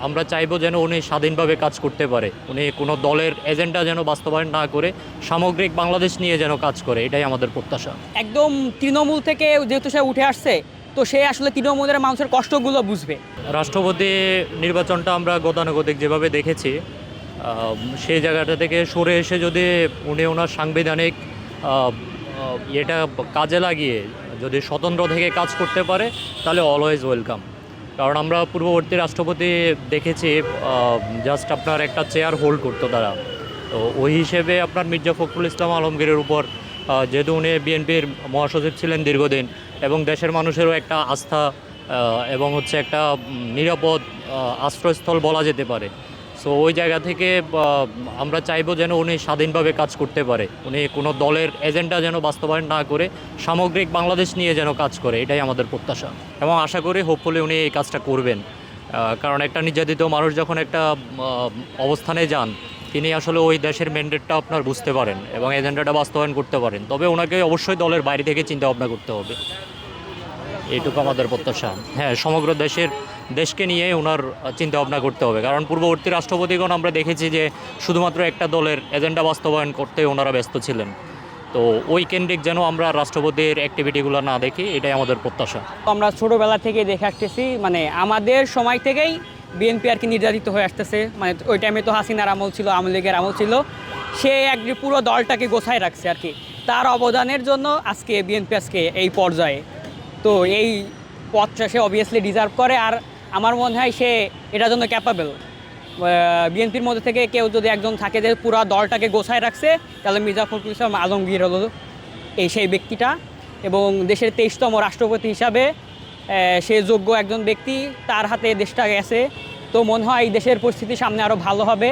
আমরা চাইবো যেন উনি স্বাধীনভাবে কাজ করতে পারে, উনি কোনো দলের এজেন্ডা যেন বাস্তবায়ন না করে সামগ্রিক বাংলাদেশ নিয়ে যেন কাজ করে, এটাই আমাদের প্রত্যাশা। একদম তৃণমূল থেকে যেহেতু সে উঠে আসছে, তো সে আসলে তৃণমূলের মানুষের কষ্টগুলো বুঝবে। রাষ্ট্রপতি নির্বাচনটা আমরা গতানুগতিক যেভাবে দেখেছি, সেই জায়গাটা থেকে সরে এসে যদি উনি ওনার সাংবিধানিক এটা কাজে লাগিয়ে যদি স্বতন্ত্র থেকে কাজ করতে পারে, তাহলে অলওয়েজ ওয়েলকাম। কারণ আমরা পূর্ববর্তী রাষ্ট্রপতি দেখেছি জাস্ট আপনার একটা চেয়ার হোল্ড করতো তারা। তো ওই হিসেবে আপনার মির্জা ফখরুল ইসলাম আলমগীরের উপর যেহেতু উনি বিএনপির মহাসচিব ছিলেন দীর্ঘদিন, এবং দেশের মানুষেরও একটা আস্থা এবং হচ্ছে একটা নিরাপদ আশ্রয়স্থল বলা যেতে পারে। সো ওই জায়গা থেকে আমরা চাইবো যেন উনি স্বাধীনভাবে কাজ করতে পারে, উনি কোনো দলের এজেন্ডা যেন বাস্তবায়ন না করে সামগ্রিক বাংলাদেশ নিয়ে যেন কাজ করে, এটাই আমাদের প্রত্যাশা। এবং আশা করি হোপফুলি উনি এই কাজটা করবেন। কারণ একটা নির্যাতিত মানুষ যখন একটা অবস্থানে যান, তিনি আসলে ওই দেশের ম্যান্ডেটটা আপনার বুঝতে পারেন এবং এজেন্ডাটা বাস্তবায়ন করতে পারেন। তবে ওনাকে অবশ্যই দলের বাইরে থেকে চিন্তা ভাবনা করতে হবে, এইটুকু আমাদের প্রত্যাশা। হ্যাঁ, সমগ্র দেশকে নিয়ে ওনার চিন্তা ভাবনা করতে হবে। কারণ পূর্ববর্তী রাষ্ট্রপতিগণ আমরা দেখেছি যে শুধুমাত্র একটা দলের এজেন্ডা বাস্তবায়ন করতে ওনারা ব্যস্ত ছিলেন। তো ওই কেন্দ্রিক যেন আমরা রাষ্ট্রপতির অ্যাক্টিভিটিগুলো না দেখি, এটাই আমাদের প্রত্যাশা। আমরা ছোটোবেলা থেকে দেখে আসতেছি, মানে আমাদের সময় থেকেই বিএনপি আর কি নির্যাতিত হয়ে আসতেছে। মানে ওই টাইমে তো হাসিনার আমল ছিল, আওয়ামী লীগের আমল ছিল, সে একটি পুরো দলটাকে গোছায় রাখছে আর কি। তার অবদানের জন্য আজকে বিএনপি আজকে এই পর্যায়ে, তো এই পথটা সে অবভিয়াসলি ডিজার্ভ করে। আর আমার মনে হয় সে এটার জন্য ক্যাপাবেল। বিএনপির মধ্যে থেকে কেউ যদি একজন থাকে যে পুরো দলটাকে গোছায় রাখছে, তাহলে মির্জা ফখরুল ইসলাম আলমগীর হলো সেই ব্যক্তিটা। এবং দেশের 23তম রাষ্ট্রপতি হিসাবে সে যোগ্য একজন ব্যক্তি, তার হাতে দেশটা গেছে। তো মনে হয় এই দেশের পরিস্থিতি সামনে আরও ভালো হবে।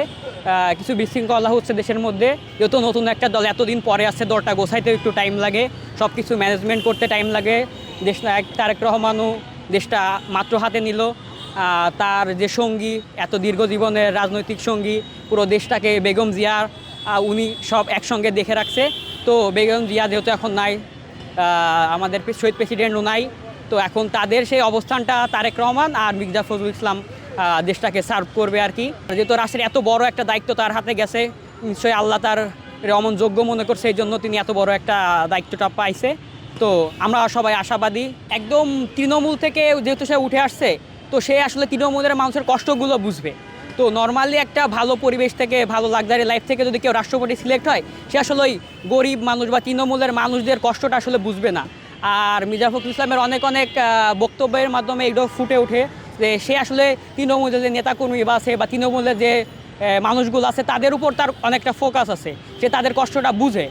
কিছু বিশৃঙ্খলা হচ্ছে দেশের মধ্যে, যেহেতু নতুন একটা দল এতদিন পরে আসছে, দলটা গোছাইতে একটু টাইম লাগে, সব কিছু ম্যানেজমেন্ট করতে টাইম লাগে। দেশ নায়ক তারেক রহমানও দেশটা মাত্র হাতে নিল। তার যে সঙ্গী, এত দীর্ঘ জীবনের রাজনৈতিক সঙ্গী, পুরো দেশটাকে বেগম জিয়া, উনি সব একসঙ্গে দেখে রাখছে। তো বেগম জিয়া যেহেতু এখন নাই, আমাদের শহীদ প্রেসিডেন্টও নাই, তো এখন তাদের সেই অবস্থানটা তারেক রহমান আর মির্জা ফখরুল ইসলাম দেশটাকে সার্ভ করবে আর কি। যেহেতু রাষ্ট্রের এত বড় একটা দায়িত্ব তার হাতে গেছে, নিশ্চয়ই আল্লাহ তার অমন যোগ্য মনে করছে, এই জন্য তিনি এত বড় একটা দায়িত্বটা পাইছে। তো আমরা সবাই আশাবাদী। একদম তৃণমূল থেকে যেহেতু সে উঠে আসছে, তো সে আসলে তৃণমূলের মানুষের কষ্টগুলো বুঝবে। তো নর্মালি একটা ভালো পরিবেশ থেকে, ভালো লাক্সারি লাইফ থেকে যদি কেউ রাষ্ট্রপতি সিলেক্ট হয়, সে আসলে ওই গরিব মানুষ বা তৃণমূলের মানুষদের কষ্টটা আসলে বুঝবে না। আর মির্জা ফখরুল ইসলামের অনেক বক্তব্যের মাধ্যমে এগুলো ফুটে ওঠে যে সে আসলে তৃণমূলের যে নেতাকর্মী বা আছে বা তৃণমূলের যে মানুষগুলো আছে, তাদের উপর তার অনেকটা ফোকাস আছে, সে তাদের কষ্টটা বুঝে।